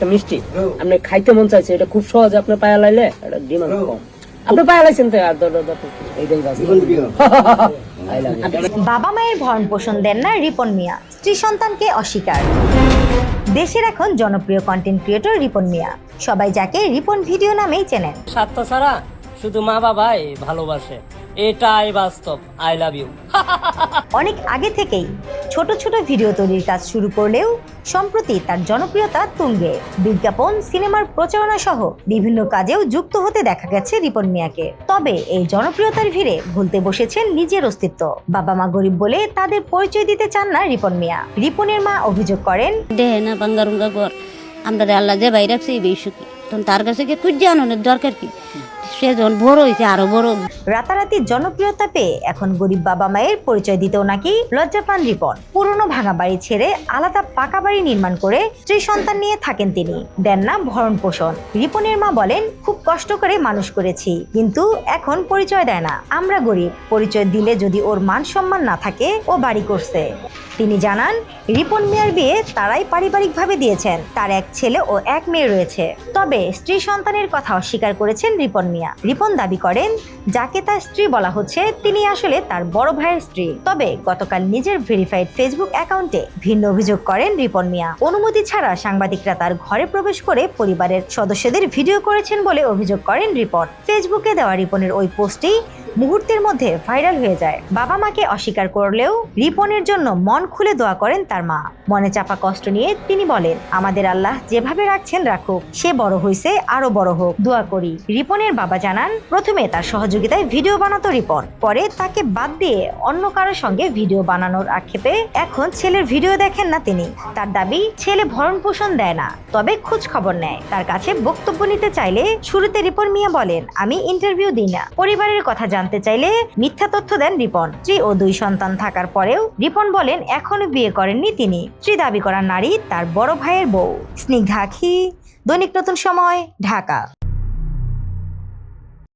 একটা মিষ্টি আপনি খাইতে মন চাইছে, এটা খুব সহজে আপনি পায়া লাইলে এটা ডিমান্ড কম। আপনি পায়া লাইছেন তো আর এইটাই বাবা মায়ের ভরণ পোষণ দেন না রিপন মিয়া, স্ত্রী সন্তানকে অস্বীকার। দেশের এখন জনপ্রিয় কন্টেন্ট ক্রিয়েটর রিপন মিয়া, সবাই যাকে রিপন ভিডিও নামেই চেনেন। স্বার্থ ছাড়া শুধু মা বাবাই ভালোবাসে, এটাই বাস্তব। I love you. অনেক আগে থেকেই ছোট ছোট ভিডিও তৈরির কাজ শুরু করলেও সম্প্রতি তার জনপ্রিয়তা তুঙ্গে। বিজ্ঞাপন, সিনেমার প্রচারণা সহ বিভিন্ন কাজেও যুক্ত হতে দেখা গেছে রিপন মিয়াকে। তবে এই জনপ্রিয়তার ভিড়ে ভুলতে বসেছেন নিজের অস্তিত্ব। বাবা মা গরিব বলে তাদের পরিচয় দিতে চান না রিপন মিয়া। রিপনের মা অভিযোগ করেন, দেহে না বাঙ্গারুঙ্গা ঘর আমরা আল্লাহ যে বাইরে রাখছে এই বেশি, তখন তার কাছে কি খুঁজে আনোর দরকার কি? সে যখন বড় হয়েছে আরো বড়। রাতারাতি জনপ্রিয়তা পেয়ে এখন গরিব বাবা মায়ের পরিচয় দিতেও নাকি লজ্জা পান রিপন। পুরনো ভাঙা বাড়ি ছেড়ে আলাদা পাকা বাড়ি নির্মাণ করে স্ত্রী সন্তান নিয়ে থাকেন তিনি, দেন না ভরণ পোষণ। রিপনের মা বলেন, খুব কষ্ট করে মানুষ করেছি, কিন্তু এখন পরিচয় দেয় না। আমরা গরিব, পরিচয় দিলে যদি ওর মান সম্মান না থাকে ও বাড়ি করছে। তিনি জানান, রিপন মিয়ার বিয়ে তারাই পারিবারিকভাবে দিয়েছেন। তার এক ছেলে ও এক মেয়ে রয়েছে। তবে স্ত্রী সন্তানের কথা অস্বীকার করেছেন রিপন মিয়া। রিপন দাবি করেন, যাকে তার স্ত্রী বলা হচ্ছে তিনি আসলে তার বড় ভাইয়ের স্ত্রী। তবে গতকাল নিজের ভেরিফাইড ফেসবুক অ্যাকাউন্টে ভিন্ন অভিযোগ করেন রিপন মিয়া। অনুমতি ছাড়া সাংবাদিকরা তার ঘরে প্রবেশ করে পরিবারের সদস্যদের ভিডিও করেছেন বলে অভিযোগ করেন রিপন। ফেসবুকে দেওয়া রিপনের ওই পোস্টটি মুহূর্তের মধ্যে ভাইরাল হয়ে যায়। বাবা মাকে অস্বীকার করলেও রিপনের জন্য মন খুলে দোয়া করেন তার মা। মনে চাপা কষ্ট নিয়ে তিনি বলেন, আমাদের আল্লাহ যেভাবে রাখছেন রাখুক, সে বড় হয়েছে আরো বড় হোক, দোয়া করি। রিপনের বাবা জানান, প্রথমে তার সহযোগিতায় ভিডিও বানাতো রিপন, পরে তাকে বাদ দিয়ে অন্য কারোর সঙ্গে ভিডিও বানানোর আক্ষেপে এখন ছেলের ভিডিও দেখেন না তিনি। তার দাবি, ছেলে ভরণ পোষণ দেয় না, তবে খোঁজ খবর নেয়। তার কাছে বক্তব্য নিতে চাইলে শুরুতে রিপন মিয়া বলেন, আমি ইন্টারভিউ দিই না। পরিবারের কথা জানতে চাইলে মিথ্যা তথ্য দেন রিপন। স্ত্রী ও 2 সন্তান থাকার পরেও রিপন বলেন এখনো বিয়ে করেননি তিনি। স্ত্রী দাবি করা নারী তার বড় ভাইয়ের বউ। স্নিগ্ধা আখি, দৈনিক নতুন সময়, ঢাকা।